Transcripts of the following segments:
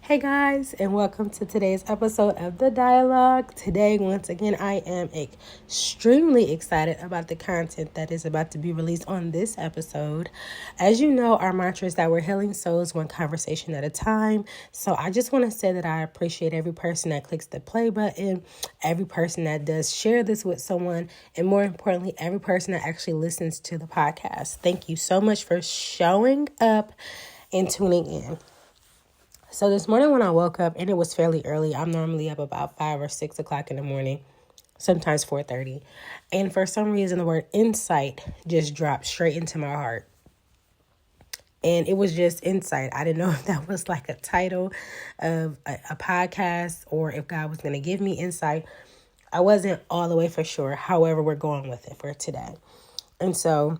Hey guys, and welcome to today's episode of The Dialogue. Today, once again, I am extremely excited about the content that is about to be released on this episode. As you know, our mantra is that we're healing souls one conversation at a time. So I just want to say that I appreciate every person that clicks the play button, every person that does share this with someone, and more importantly, every person that actually listens to the podcast. Thank you so much for showing up and tuning in. So this morning when I woke up, and it was fairly early, I'm normally up about 5 or 6 o'clock in the morning, sometimes 4:30. And for some reason, the word insight just dropped straight into my heart. And it was just insight. I didn't know if that was like a title of a podcast or if God was going to give me insight. I wasn't all the way for sure. However, we're going with it for today. And so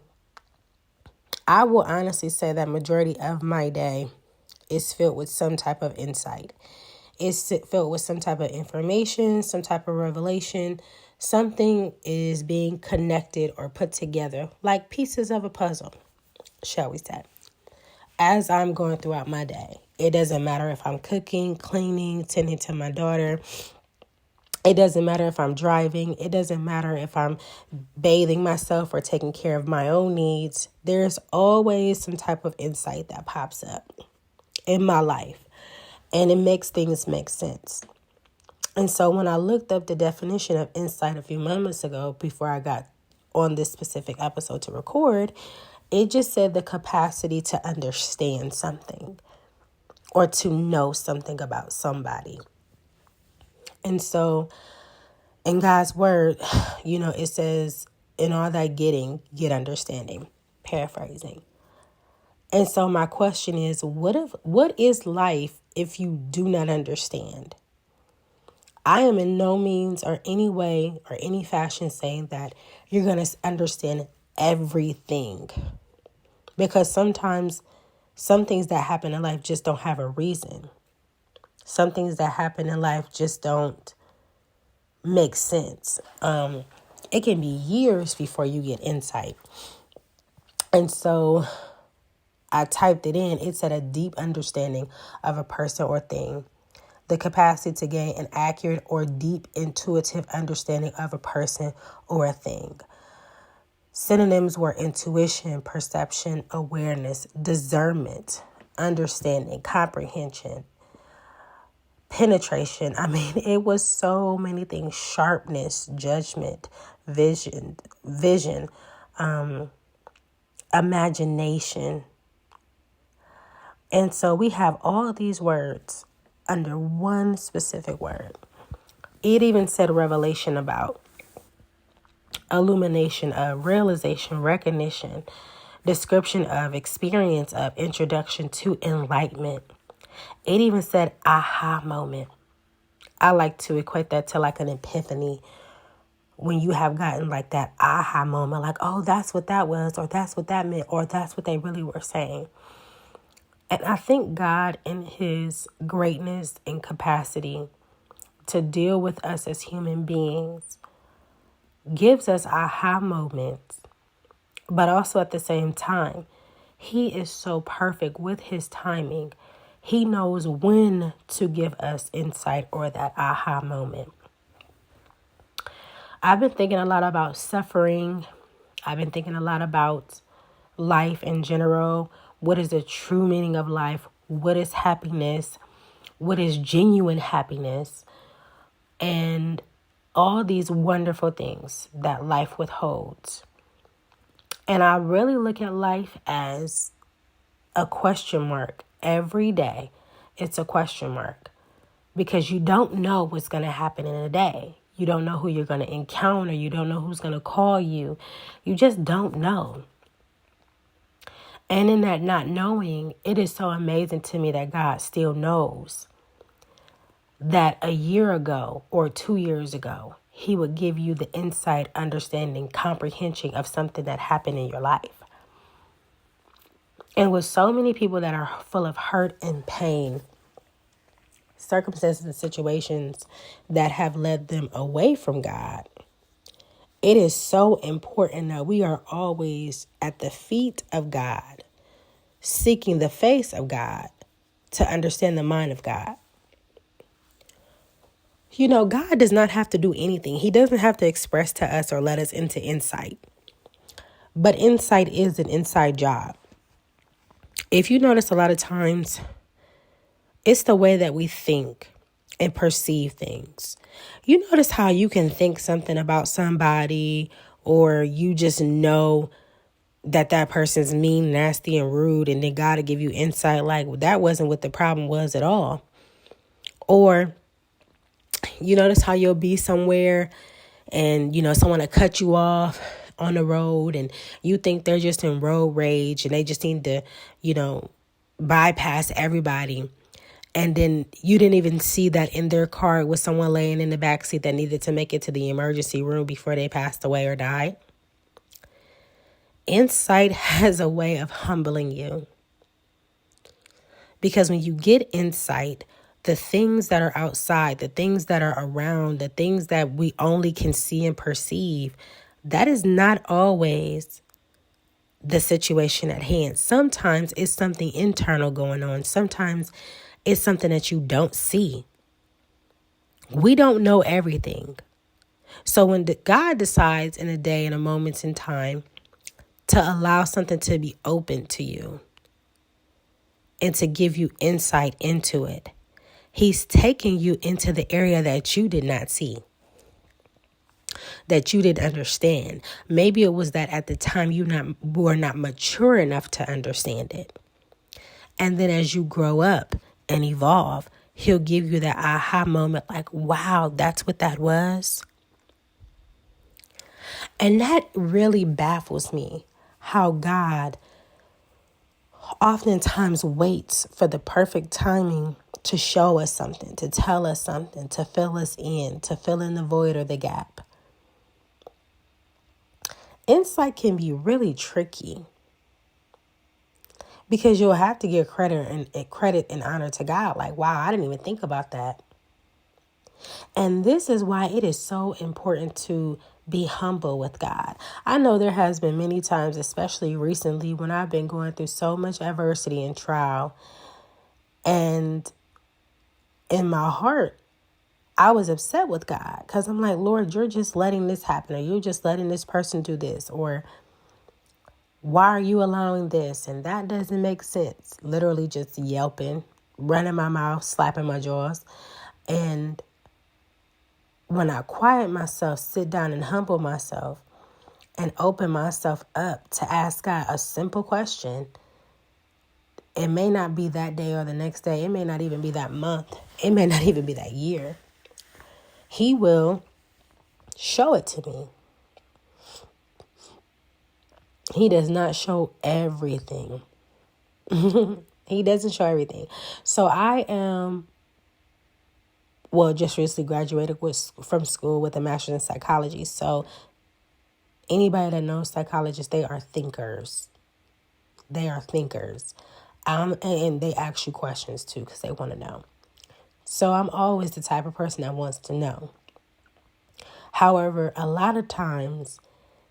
I will honestly say that majority of my day is filled with some type of insight. It's filled with some type of information, some type of revelation. Something is being connected or put together like pieces of a puzzle, shall we say, as I'm going throughout my day. It doesn't matter if I'm cooking, cleaning, tending to my daughter. It doesn't matter if I'm driving. It doesn't matter if I'm bathing myself or taking care of my own needs. There's always some type of insight that pops up in my life, and it makes things make sense. And so when I looked up the definition of insight a few moments ago before I got on this specific episode to record, it just said the capacity to understand something or to know something about somebody. And so in God's word, it says, in all thy getting, get understanding, paraphrasing. And so my question is, what is life if you do not understand? I am in no means or any way or any fashion saying that you're going to understand everything. Because sometimes some things that happen in life just don't have a reason. Some things that happen in life just don't make sense. It can be years before you get insight. And so I typed it in. It said a deep understanding of a person or thing. The capacity to gain an accurate or deep intuitive understanding of a person or a thing. Synonyms were intuition, perception, awareness, discernment, understanding, comprehension, penetration. It was so many things. Sharpness, judgment, vision, imagination. And so we have all of these words under one specific word. It even said revelation about, illumination of, realization, recognition, description of, experience of, introduction to, enlightenment. It even said aha moment. I like to equate that to like an epiphany, when you have gotten like that aha moment, like, oh, that's what that was, or that's what that meant, or that's what they really were saying. And I think God, in his greatness and capacity to deal with us as human beings, gives us aha moments, but also at the same time, he is so perfect with his timing. He knows when to give us insight or that aha moment. I've been thinking a lot about suffering. I've been thinking a lot about life in general. What is the true meaning of life? What is happiness? What is genuine happiness? And all these wonderful things that life withholds. And I really look at life as a question mark. Every day, it's a question mark. Because you don't know what's going to happen in a day. You don't know who you're going to encounter. You don't know who's going to call you. You just don't know. And in that not knowing, it is so amazing to me that God still knows that a year ago or 2 years ago, he would give you the insight, understanding, comprehension of something that happened in your life. And with so many people that are full of hurt and pain, circumstances and situations that have led them away from God, it is so important that we are always at the feet of God, seeking the face of God to understand the mind of God. You know, God does not have to do anything. He doesn't have to express to us or let us into insight. But insight is an inside job. If you notice, a lot of times, it's the way that we think and perceive things. You notice how you can think something about somebody, or you just know that that person's mean, nasty, and rude, and then God will give you insight like, well, that wasn't what the problem was at all. Or you notice how you'll be somewhere and, someone will cut you off on the road and you think they're just in road rage and they just need to, bypass everybody. And then you didn't even see that in their car was someone laying in the backseat that needed to make it to the emergency room before they passed away or died. Insight has a way of humbling you. Because when you get insight, the things that are outside, the things that are around, the things that we only can see and perceive, that is not always the situation at hand. Sometimes it's something internal going on. Sometimes it's something that you don't see. We don't know everything. So when God decides in a day, in a moment in time, to allow something to be open to you and to give you insight into it, He's taking you into the area that you did not see, that you didn't understand. Maybe it was that at the time you were not mature enough to understand it. And then as you grow up and evolve, He'll give you that aha moment like, wow, that's what that was. And that really baffles me, how God oftentimes waits for the perfect timing to show us something, to tell us something, to fill us in, to fill in the void or the gap. Insight can be really tricky because you'll have to give credit and honor to God. Like, wow, I didn't even think about that. And this is why it is so important to be humble with God. I know there has been many times, especially recently, when I've been going through so much adversity and trial, and in my heart, I was upset with God because I'm like, Lord, you're just letting this happen, or you're just letting this person do this, or why are you allowing this? And that doesn't make sense. Literally just yelping, running my mouth, slapping my jaws. And when I quiet myself, sit down and humble myself and open myself up to ask God a simple question, it may not be that day or the next day. It may not even be that month. It may not even be that year. He will show it to me. He does not show everything. He doesn't show everything. So I am, just recently graduated from school with a master's in psychology. So anybody that knows psychologists, they are thinkers. They are thinkers. And they ask you questions too because they want to know. So I'm always the type of person that wants to know. However, a lot of times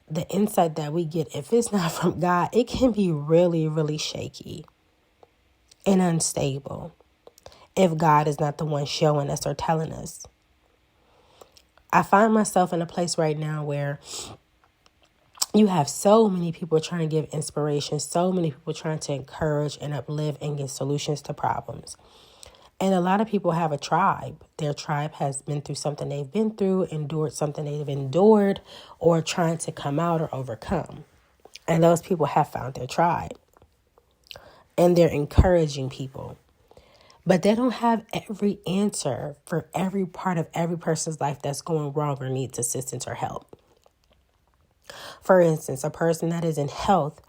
the insight that we get, if it's not from God, it can be really, really shaky and unstable if God is not the one showing us or telling us. I find myself in a place right now where you have so many people trying to give inspiration, so many people trying to encourage and uplift and get solutions to problems. And a lot of people have a tribe. Their tribe has been through something they've been through, endured something they've endured, or trying to come out or overcome. And those people have found their tribe. And they're encouraging people. But they don't have every answer for every part of every person's life that's going wrong or needs assistance or help. For instance, a person that is in health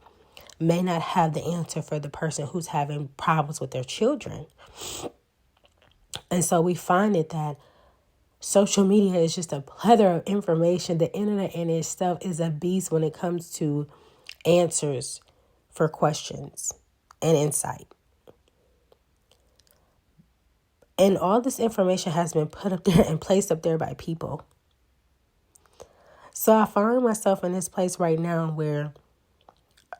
may not have the answer for the person who's having problems with their children. And so we find it that social media is just a plethora of information. The internet in itself is a beast when it comes to answers for questions and insight. And all this information has been put up there and placed up there by people. So I find myself in this place right now where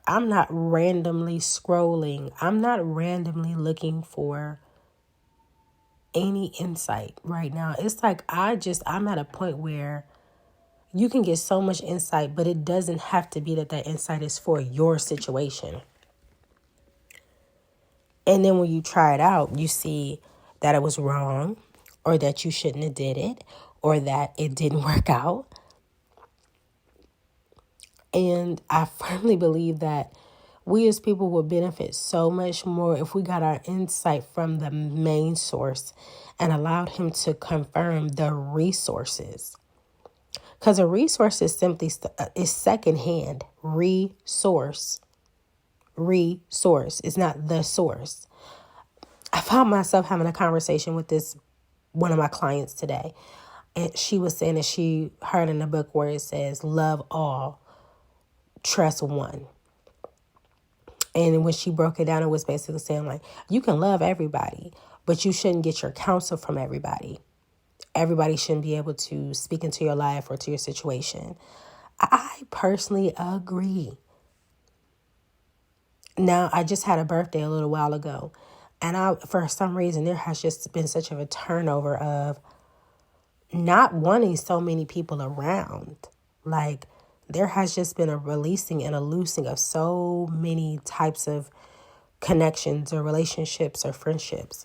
I'm not randomly scrolling. I'm not randomly looking for any insight right now. It's like I'm at a point where you can get so much insight, but it doesn't have to be that insight is for your situation. And then when you try it out, you see that it was wrong, or that you shouldn't have did it, or that it didn't work out. And I firmly believe that we as people will benefit so much more if we got our insight from the main source and allowed him to confirm the resources. Because a resource is simply is secondhand. Resource. It's not the source. I found myself having a conversation with one of my clients today. And she was saying that she heard in the book where it says, love all, trust one. And when she broke it down, it was basically saying, like, you can love everybody, but you shouldn't get your counsel from everybody. Everybody shouldn't be able to speak into your life or to your situation. I personally agree. Now, I just had a birthday a little while ago, and for some reason, there has just been such of a turnover of not wanting so many people around. Like, there has just been a releasing and a loosing of so many types of connections or relationships or friendships.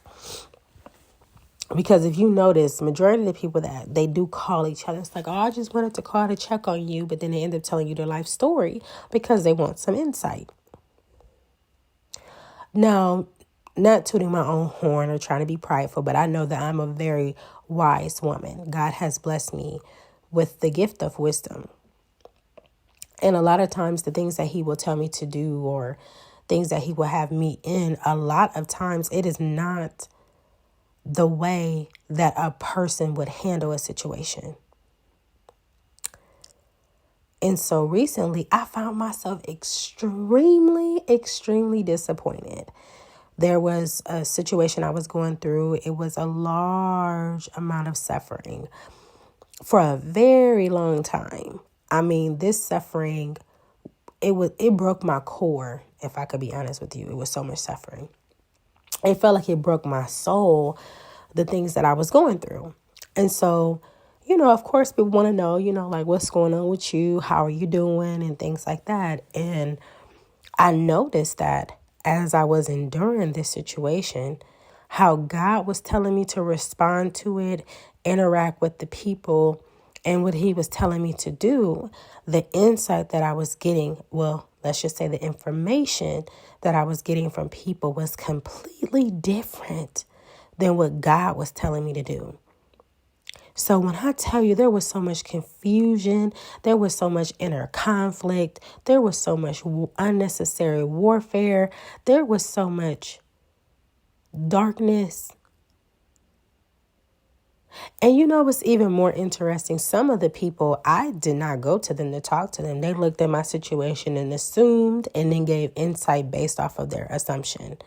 Because if you notice, majority of the people that they do call each other, it's like, oh, I just wanted to call to check on you. But then they end up telling you their life story because they want some insight. Now, not tooting my own horn or trying to be prideful, but I know that I'm a very wise woman. God has blessed me with the gift of wisdom. And a lot of times the things that he will tell me to do or things that he will have me in, a lot of times it is not the way that a person would handle a situation. And so recently I found myself extremely, extremely disappointed. There was a situation I was going through. It was a large amount of suffering for a very long time. I mean, this suffering, it broke my core, if I could be honest with you. It was so much suffering. It felt like it broke my soul, the things that I was going through. And so, of course, people want to know, like, what's going on with you? How are you doing? And things like that. And I noticed that as I was enduring this situation, how God was telling me to respond to it, interact with the people, and what he was telling me to do, the insight that I was getting, well, let's just say the information that I was getting from people was completely different than what God was telling me to do. So when I tell you there was so much confusion, there was so much inner conflict, there was so much unnecessary warfare, there was so much darkness. And what's even more interesting? Some of the people, I did not go to them to talk to them. They looked at my situation and assumed and then gave insight based off of their assumption.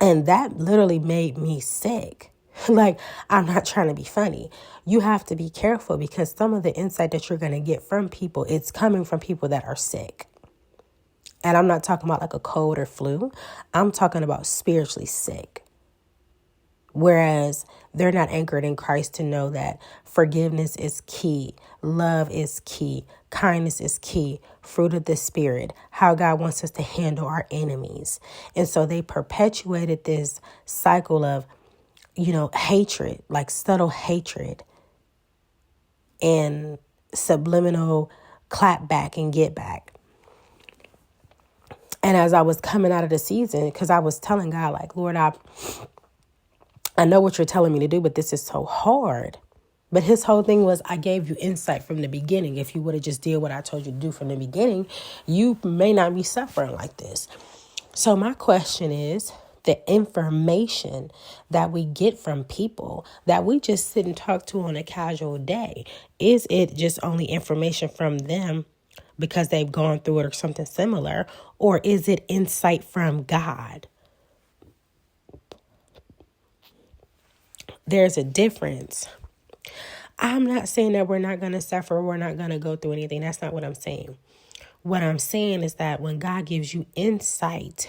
And that literally made me sick. Like, I'm not trying to be funny. You have to be careful because some of the insight that you're going to get from people, it's coming from people that are sick. And I'm not talking about like a cold or flu. I'm talking about spiritually sick. Whereas they're not anchored in Christ to know that forgiveness is key, love is key, kindness is key, fruit of the Spirit, how God wants us to handle our enemies. And so they perpetuated this cycle of, hatred, like subtle hatred and subliminal clap back and get back. And as I was coming out of the season, because I was telling God, like, Lord, I know what you're telling me to do, but this is so hard. But his whole thing was, I gave you insight from the beginning. If you would have just did what I told you to do from the beginning, you may not be suffering like this. So my question is, the information that we get from people that we just sit and talk to on a casual day, is it just only information from them because they've gone through it or something similar? Or is it insight from God? There's a difference. I'm not saying that we're not going to suffer. We're not going to go through anything. That's not what I'm saying. What I'm saying is that when God gives you insight,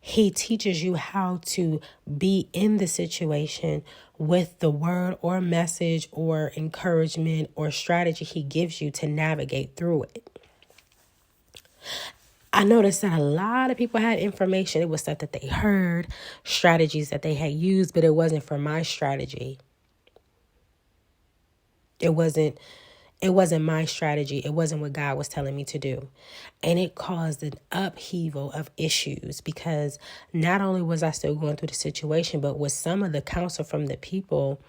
He teaches you how to be in the situation with the word or message or encouragement or strategy he gives you to navigate through it. I noticed that a lot of people had information. It was stuff that they heard, strategies that they had used, but it wasn't for my strategy. It wasn't my strategy. It wasn't what God was telling me to do. And it caused an upheaval of issues because not only was I still going through the situation, but with some of the counsel from the people,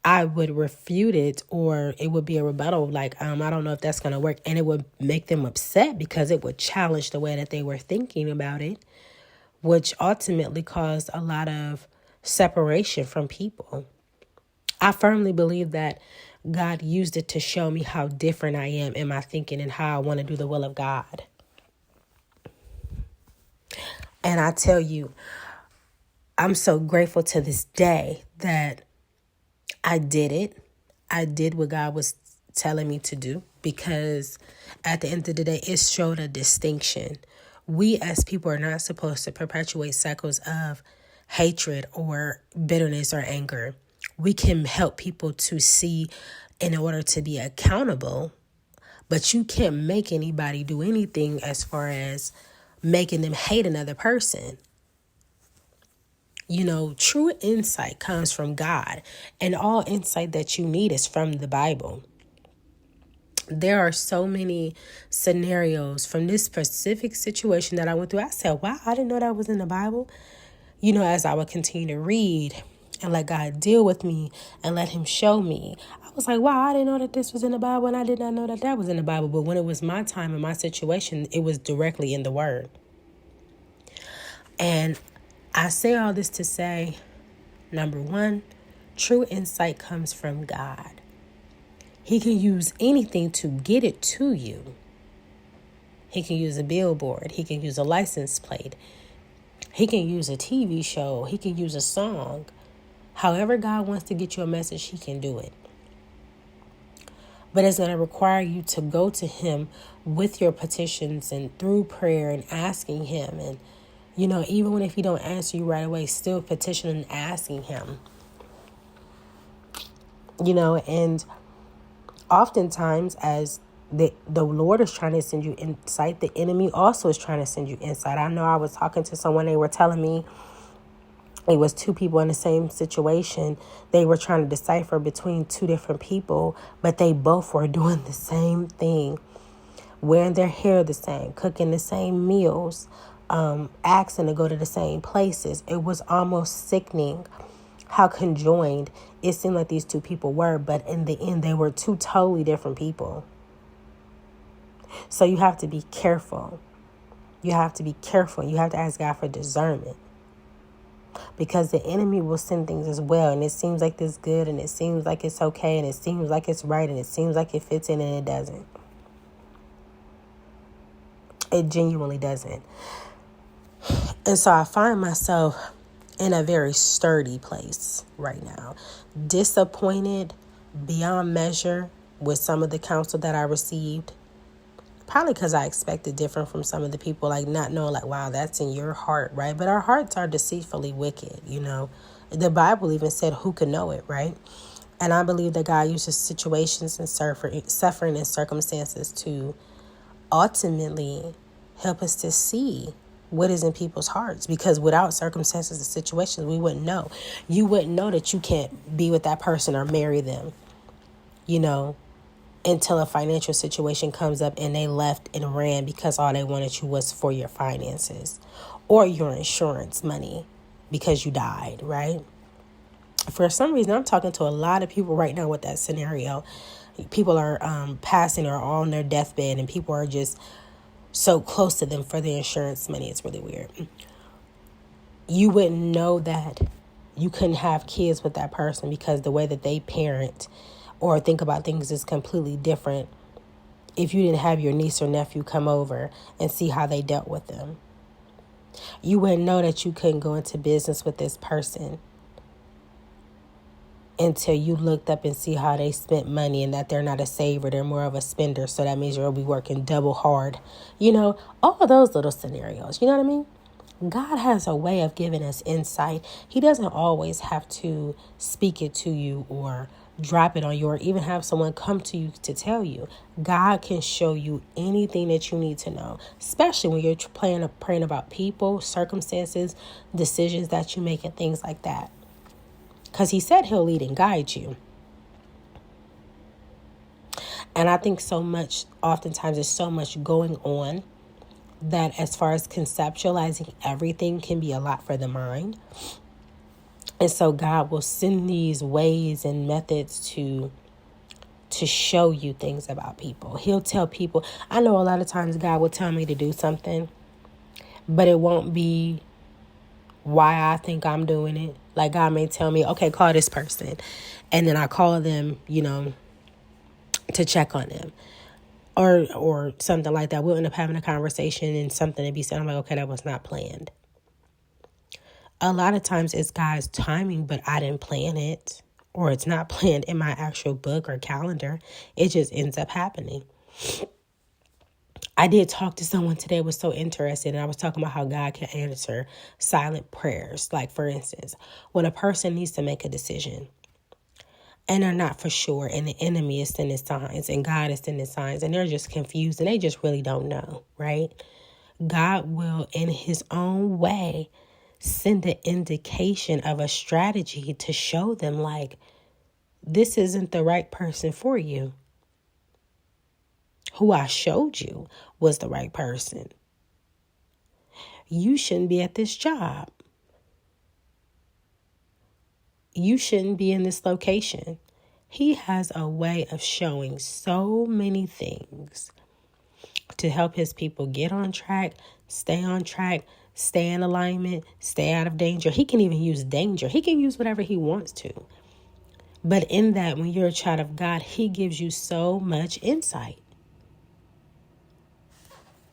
I would refute it, or it would be a rebuttal like, I don't know if that's going to work. And it would make them upset because it would challenge the way that they were thinking about it, which ultimately caused a lot of separation from people. I firmly believe that God used it to show me how different I am in my thinking and how I want to do the will of God. And I tell you, I'm so grateful to this day that I did it. I did what God was telling me to do, because at the end of the day, it showed a distinction. We as people are not supposed to perpetuate cycles of hatred or bitterness or anger. We can help people to see in order to be accountable, but you can't make anybody do anything as far as making them hate another person. You know, true insight comes from God, and all insight that you need is from the Bible. There are so many scenarios from this specific situation that I went through. I said, wow, I didn't know that was in the Bible. You know, as I would continue to read and let God deal with me and let him show me, I was like, wow, I didn't know that this was in the Bible, and I did not know that that was in the Bible. But when it was my time and my situation, it was directly in the Word. And I say all this to say, number one, true insight comes from God. He can use anything to get it to you. He can use a billboard. He can use a license plate. He can use a TV show. He can use a song. However God wants to get you a message, he can do it. But it's going to require you to go to him with your petitions and through prayer and asking him. And, you know, even if he don't answer you right away, still petitioning and asking him. You know, and oftentimes as the Lord is trying to send you insight, the enemy also is trying to send you insight. I know I was talking to someone, they were telling me it was two people in the same situation. They were trying to decipher between two different people, but they both were doing the same thing, wearing their hair the same, cooking the same meals, asking to go to the same places. It was almost sickening how conjoined it seemed like these two people were, but in the end, they were two totally different people. So you have to be careful. You have to be careful. You have to ask God for discernment. Because the enemy will send things as well. And it seems like it's good, and it seems like it's okay, and it seems like it's right, and it seems like it fits in, and it doesn't. It genuinely doesn't. And so I find myself in a very sturdy place right now. Disappointed beyond measure with some of the counsel that I received. Probably because I expected different from some of the people, like not knowing, like, wow, that's in your heart, right? But our hearts are deceitfully wicked, you know. The Bible even said, who can know it, right? And I believe that God uses situations and suffering and circumstances to ultimately help us to see what is in people's hearts. Because without circumstances and situations, we wouldn't know. You wouldn't know that you can't be with that person or marry them, you know, until a financial situation comes up and they left and ran because all they wanted you was for your finances or your insurance money because you died, right? For some reason, I'm talking to a lot of people right now with that scenario. People are passing or on their deathbed, and people are just so close to them for their insurance money. It's really weird. You wouldn't know that you couldn't have kids with that person because the way that they parent or think about things is completely different if you didn't have your niece or nephew come over and see how they dealt with them. You wouldn't know that you couldn't go into business with this person until you looked up and see how they spent money, and that they're not a saver, they're more of a spender. So that means you'll be working double hard. You know, all of those little scenarios, you know what I mean? God has a way of giving us insight. He doesn't always have to speak it to you or drop it on you or even have someone come to you to tell you. God can show you anything that you need to know, especially when you're praying about people, circumstances, decisions that you make, and things like that. Because he said he'll lead and guide you. And I think oftentimes there's so much going on that as far as conceptualizing everything can be a lot for the mind. And so God will send these ways and methods to show you things about people. He'll tell people, I know a lot of times God will tell me to do something, but it won't be why I think I'm doing it. Like God may tell me, okay, call this person. And then I call them, to check on them. Or something like that. We'll end up having a conversation and something to be said. I'm like, okay, that was not planned. A lot of times it's God's timing, but I didn't plan it. Or it's not planned in my actual book or calendar. It just ends up happening. I did talk to someone today who was so interested, and I was talking about how God can answer silent prayers. Like, for instance, when a person needs to make a decision, and they're not for sure, and the enemy is sending signs, and God is sending signs, and they're just confused, and they just really don't know, right? God will, in his own way, send an indication of a strategy to show them, like, this isn't the right person for you. Who I showed you was the right person. You shouldn't be at this job. You shouldn't be in this location. He has a way of showing so many things to help his people get on track, stay in alignment, stay out of danger. He can even use danger. He can use whatever he wants to. But in that, when you're a child of God, he gives you so much insight.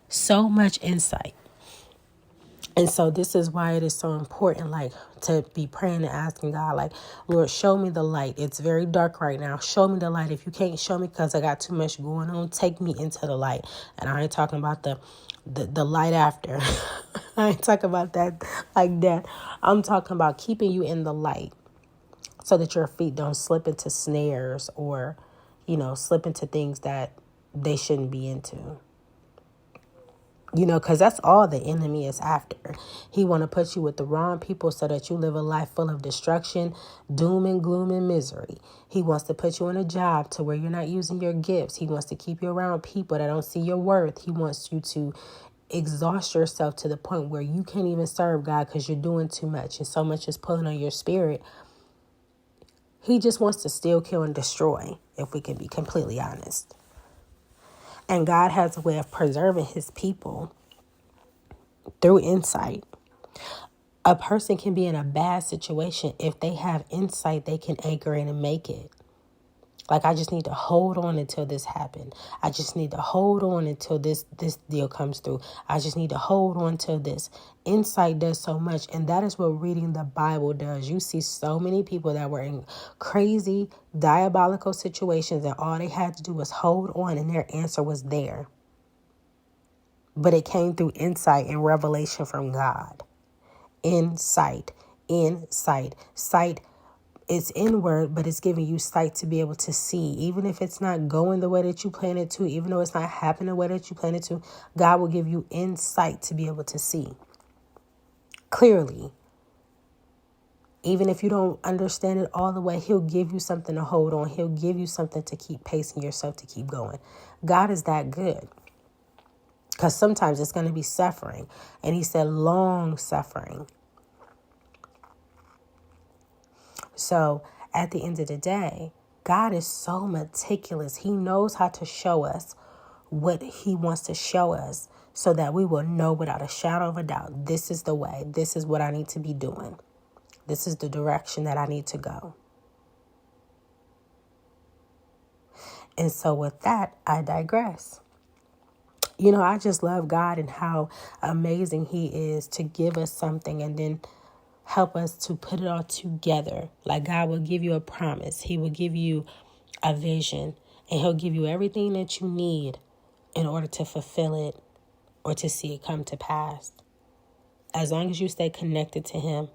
So much insight. And so this is why it is so important, like, to be praying and asking God, like, Lord, show me the light. It's very dark right now. Show me the light. If you can't show me because I got too much going on, take me into the light. And I ain't talking about the light after. I ain't talking about that like that. I'm talking about keeping you in the light so that your feet don't slip into snares or, slip into things that they shouldn't be into. Because that's all the enemy is after. He want to put you with the wrong people so that you live a life full of destruction, doom and gloom and misery. He wants to put you in a job to where you're not using your gifts. He wants to keep you around people that don't see your worth. He wants you to exhaust yourself to the point where you can't even serve God because you're doing too much and so much is pulling on your spirit. He just wants to steal, kill, and destroy, if we can be completely honest. And God has a way of preserving his people through insight. A person can be in a bad situation. If they have insight, they can anchor in and make it. Like, I just need to hold on until this happened. I just need to hold on until this deal comes through. I just need to hold on till this. Insight does so much. And that is what reading the Bible does. You see so many people that were in crazy, diabolical situations, and all they had to do was hold on, and their answer was there. But it came through insight and revelation from God. Insight. Sight. It's inward, but it's giving you sight to be able to see. Even if it's not going the way that you planned it to, even though it's not happening the way that you planned it to, God will give you insight to be able to see clearly. Even if you don't understand it all the way, he'll give you something to hold on. He'll give you something to keep pacing yourself to keep going. God is that good. Because sometimes it's going to be suffering. And he said long suffering. So at the end of the day, God is so meticulous. He knows how to show us what he wants to show us so that we will know without a shadow of a doubt, this is the way. This is what I need to be doing. This is the direction that I need to go. And so with that, I digress. I just love God and how amazing he is to give us something and then help us to put it all together. Like, God will give you a promise. He will give you a vision, and he'll give you everything that you need in order to fulfill it or to see it come to pass. As long as you stay connected to him,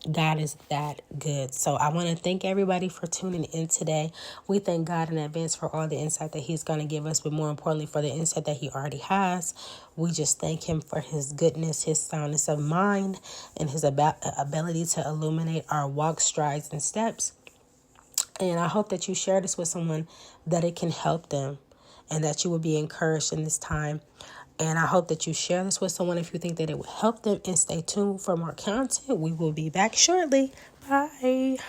God is that good. So I want to thank everybody for tuning in today. We thank God in advance for all the insight that he's going to give us, but more importantly, for the insight that he already has. We just thank him for his goodness, his soundness of mind, and his ability to illuminate our walk, strides, and steps. And I hope that you share this with someone, that it can help them, and that you will be encouraged in this time. And I hope that you share this with someone if you think that it will help them. And stay tuned for more content. We will be back shortly. Bye.